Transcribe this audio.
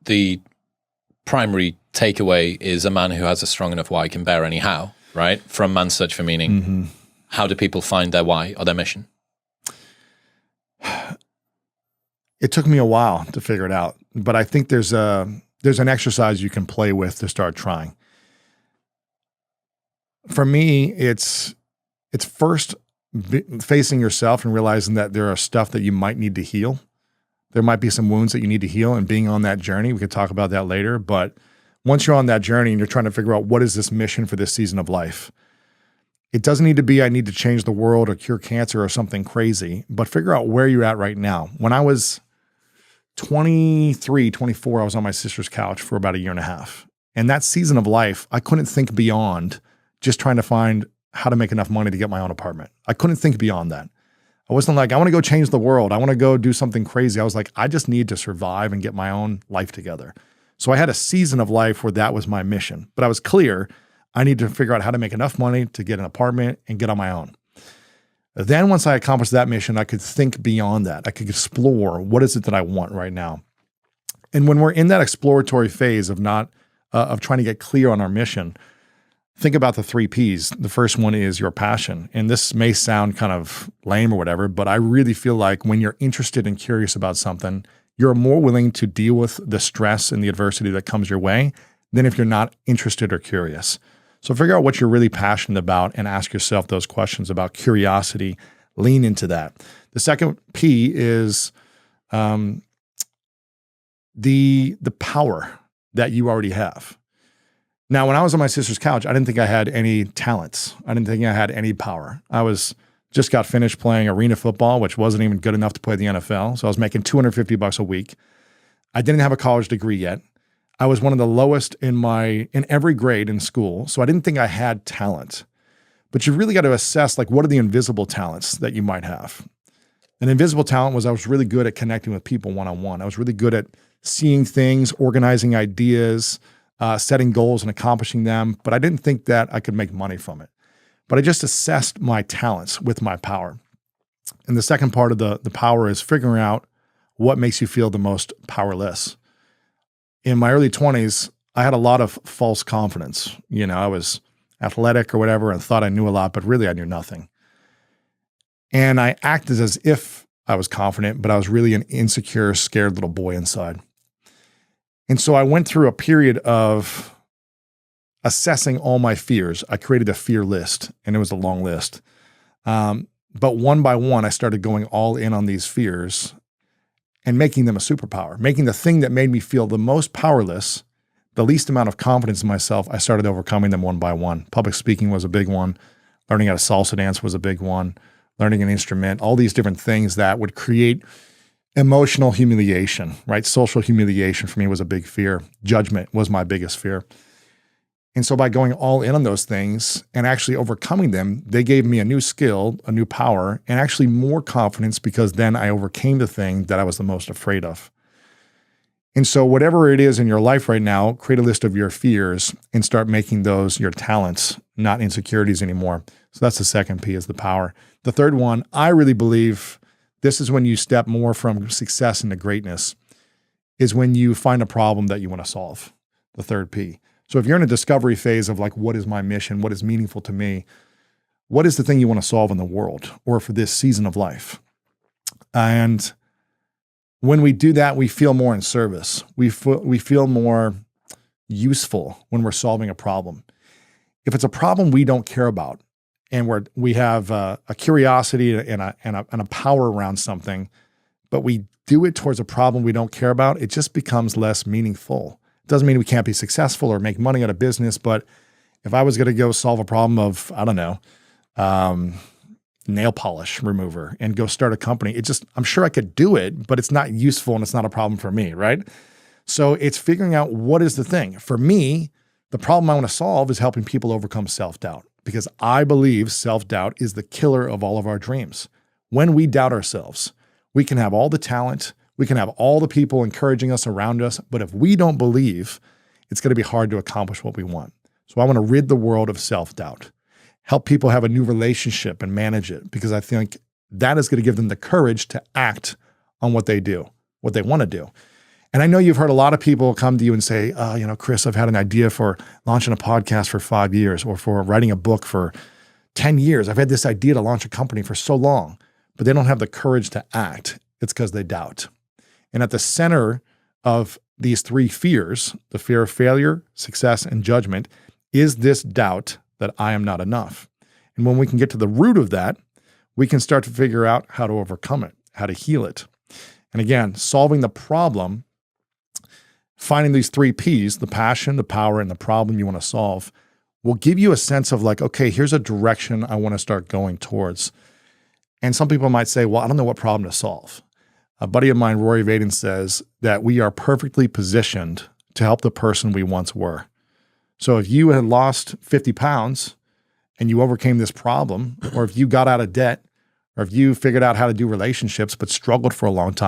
the primary takeaway is a man who has a strong enough why can bear any how, right? From Man's Search for Meaning. How do people find their why or their mission? It took me a while to figure it out, but I think there's an exercise you can play with to start trying. For me, it's first facing yourself and realizing that there are stuff that you might need to heal. There might be some wounds that you need to heal, and being on that journey. We could talk about that later, but once you're on that journey and you're trying to figure out what is this mission for this season of life, it doesn't need to be I need to change the world or cure cancer or something crazy, but figure out where you're at right now. When I was 23, 24, I was on my sister's couch for about a year and a half. And that season of life, I couldn't think beyond just trying to find how to make enough money to get my own apartment. I couldn't think beyond that. I wasn't like, I want to go change the world. I want to go do something crazy. I was like, I just need to survive and get my own life together. So I had a season of life where that was my mission. But I was clear, I need to figure out how to make enough money to get an apartment and get on my own. Then once I accomplished that mission, I could think beyond that. I could explore what is it that I want right now. And when we're in that exploratory phase of of trying to get clear on our mission, think about the 3 Ps. The first one is your passion. And this may sound kind of lame or whatever, but I really feel like when you're interested and curious about something, you're more willing to deal with the stress and the adversity that comes your way than if you're not interested or curious. So figure out what you're really passionate about and ask yourself those questions about curiosity. Lean into that. The second P is the power that you already have. Now, when I was on my sister's couch, I didn't think I had any talents. I didn't think I had any power. Just got finished playing arena football, which wasn't even good enough to play the NFL. So I was making $250 a week. I didn't have a college degree yet. I was one of the lowest in every grade in school. So I didn't think I had talent. But you really got to assess, like, what are the invisible talents that you might have? An invisible talent was I was really good at connecting with people one-on-one. I was really good at seeing things, organizing ideas, setting goals and accomplishing them. But I didn't think that I could make money from it. But I just assessed my talents with my power. And the second part of the power is figuring out what makes you feel the most powerless. In my early 20s, I had a lot of false confidence. You know, I was athletic or whatever and thought I knew a lot, but really I knew nothing. And I acted as if I was confident, but I was really an insecure, scared little boy inside. And so I went through a period of assessing all my fears. I created a fear list, and it was a long list. But one by one, I started going all in on these fears and making them a superpower, making the thing that made me feel the most powerless, the least amount of confidence in myself. I started overcoming them one by one. Public speaking was a big one. Learning how to salsa dance was a big one. Learning an instrument, all these different things that would create emotional humiliation, right? Social humiliation for me was a big fear. Judgment was my biggest fear. And so by going all in on those things and actually overcoming them, they gave me a new skill, a new power, and actually more confidence because then I overcame the thing that I was the most afraid of. And so whatever it is in your life right now, create a list of your fears and start making those your talents, not insecurities anymore. So that's the second P, is the power. The third one, I really believe this is when you step more from success into greatness, is when you find a problem that you want to solve, the third P. So if you're in a discovery phase of like, what is my mission? What is meaningful to me? What is the thing you want to solve in the world or for this season of life? And when we do that, we feel more in service. We feel more useful when we're solving a problem. If it's a problem we don't care about and we have a curiosity and a power around something, but we do it towards a problem we don't care about, it just becomes less meaningful. Doesn't mean we can't be successful or make money out of business, but if I was going to go solve a problem of, I don't know, nail polish remover and go start a company, I'm sure I could do it, but it's not useful and it's not a problem for me, right? So it's figuring out what is the thing. For me, the problem I want to solve is helping people overcome self-doubt, because I believe self-doubt is the killer of all of our dreams. When we doubt ourselves, we can have all the talent, we can have all the people encouraging us around us, but if we don't believe, it's going to be hard to accomplish what we want. So I want to rid the world of self-doubt, help people have a new relationship and manage it, because I think that is going to give them the courage to act on what they do, what they want to do. And I know you've heard a lot of people come to you and say, Chris, I've had an idea for launching a podcast for 5 years or for writing a book for 10 years. I've had this idea to launch a company for so long, but they don't have the courage to act. It's because they doubt. And at the center of these 3 fears, the fear of failure, success, and judgment, is this doubt that I am not enough. And when we can get to the root of that, we can start to figure out how to overcome it, how to heal it. And again, solving the problem, finding these 3 Ps, the passion, the power, and the problem you want to solve, will give you a sense of like, okay, here's a direction I want to start going towards. And some people might say, well, I don't know what problem to solve. A buddy of mine, Rory Vaden, says that we are perfectly positioned to help the person we once were. So if you had lost 50 pounds and you overcame this problem, or if you got out of debt, or if you figured out how to do relationships but struggled for a long time,